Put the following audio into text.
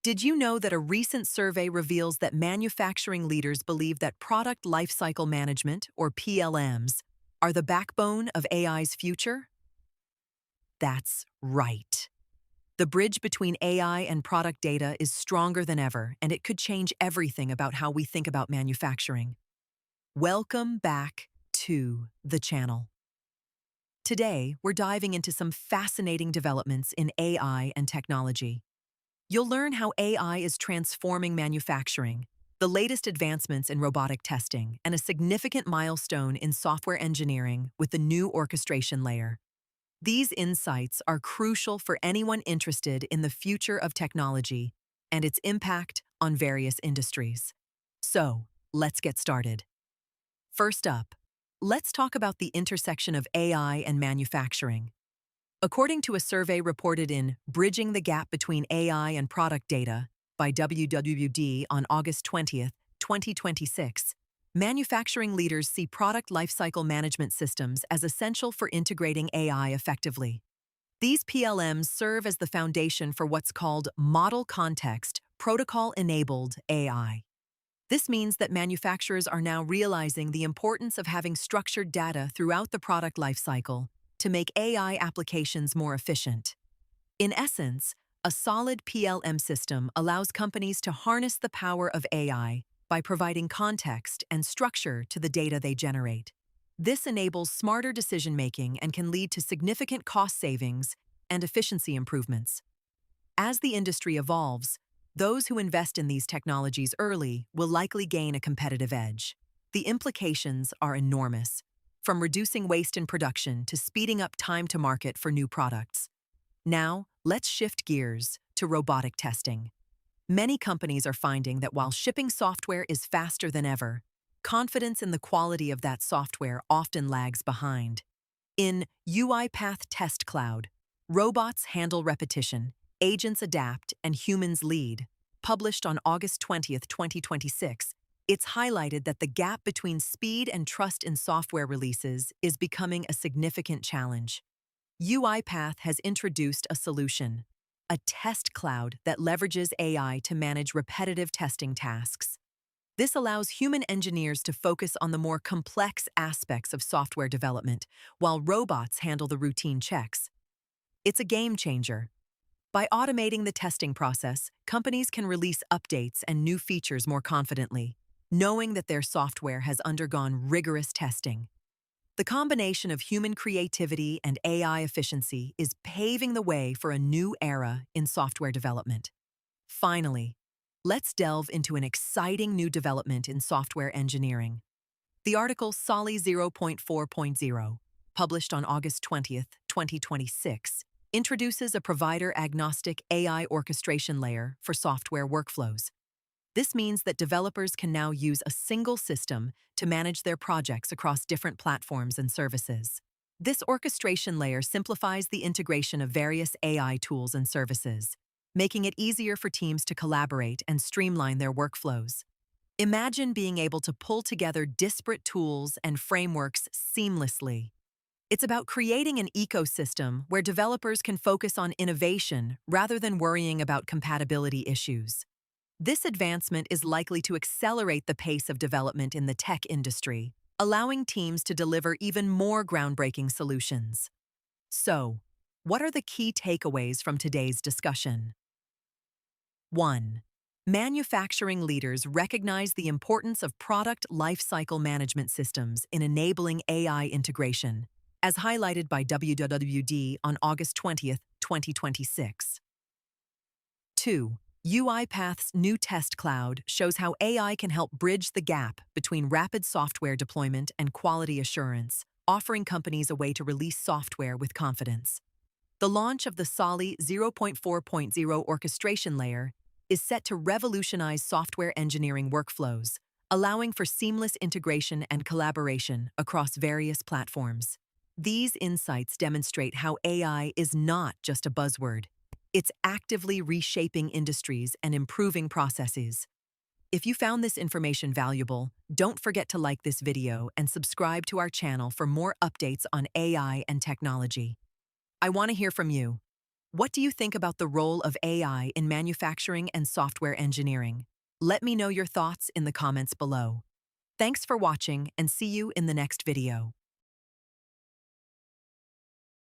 Did you know that a recent survey reveals that manufacturing leaders believe that product lifecycle management, or PLMs, are the backbone of AI's future? That's right. The bridge between AI and product data is stronger than ever, and it could change everything about how we think about manufacturing. Welcome back to the channel. Today, we're diving into some fascinating developments in AI and technology. You'll learn how AI is transforming manufacturing, the latest advancements in robotic testing, and a significant milestone in software engineering with the new orchestration layer. These insights are crucial for anyone interested in the future of technology and its impact on various industries. So, let's get started. First up, let's talk about the intersection of AI and manufacturing. According to a survey reported in Bridging the Gap Between AI and Product Data by WWD on August 20th, 2026, manufacturing leaders see product lifecycle management systems as essential for integrating AI effectively. These PLMs serve as the foundation for what's called Model Context Protocol-Enabled AI. This means that manufacturers are now realizing the importance of having structured data throughout the product lifecycle to make AI applications more efficient. In essence, a solid PLM system allows companies to harness the power of AI by providing context and structure to the data they generate. This enables smarter decision-making and can lead to significant cost savings and efficiency improvements. As the industry evolves, those who invest in these technologies early will likely gain a competitive edge. The implications are enormous, from reducing waste in production to speeding up time to market for new products. Now, let's shift gears to robotic testing. Many companies are finding that while shipping software is faster than ever, confidence in the quality of that software often lags behind. In UiPath Test Cloud, Robots Handle Repetition, Agents Adapt, and Humans Lead, published on August 20th, 2026, it's highlighted that the gap between speed and trust in software releases is becoming a significant challenge. UiPath has introduced a solution, a test cloud that leverages AI to manage repetitive testing tasks. This allows human engineers to focus on the more complex aspects of software development, while robots handle the routine checks. It's a game changer. By automating the testing process, companies can release updates and new features more confidently, knowing that their software has undergone rigorous testing. The combination of human creativity and AI efficiency is paving the way for a new era in software development. Finally, let's delve into an exciting new development in software engineering. The article SOLI 0.4.0, published on August 20th, 2026, introduces a provider-agnostic AI orchestration layer for software workflows. This means that developers can now use a single system to manage their projects across different platforms and services. This orchestration layer simplifies the integration of various AI tools and services, making it easier for teams to collaborate and streamline their workflows. Imagine being able to pull together disparate tools and frameworks seamlessly. It's about creating an ecosystem where developers can focus on innovation rather than worrying about compatibility issues. This advancement is likely to accelerate the pace of development in the tech industry, allowing teams to deliver even more groundbreaking solutions. So, what are the key takeaways from today's discussion? 1. Manufacturing leaders recognize the importance of product lifecycle management systems in enabling AI integration, as highlighted by WWD on August 20th, 2026. 2. UiPath's new test cloud shows how AI can help bridge the gap between rapid software deployment and quality assurance, offering companies a way to release software with confidence. The launch of the SOLI 0.4.0 orchestration layer is set to revolutionize software engineering workflows, allowing for seamless integration and collaboration across various platforms. These insights demonstrate how AI is not just a buzzword. It's actively reshaping industries and improving processes. If you found this information valuable, don't forget to like this video and subscribe to our channel for more updates on AI and technology. I want to hear from you. What do you think about the role of AI in manufacturing and software engineering? Let me know your thoughts in the comments below. Thanks for watching and see you in the next video.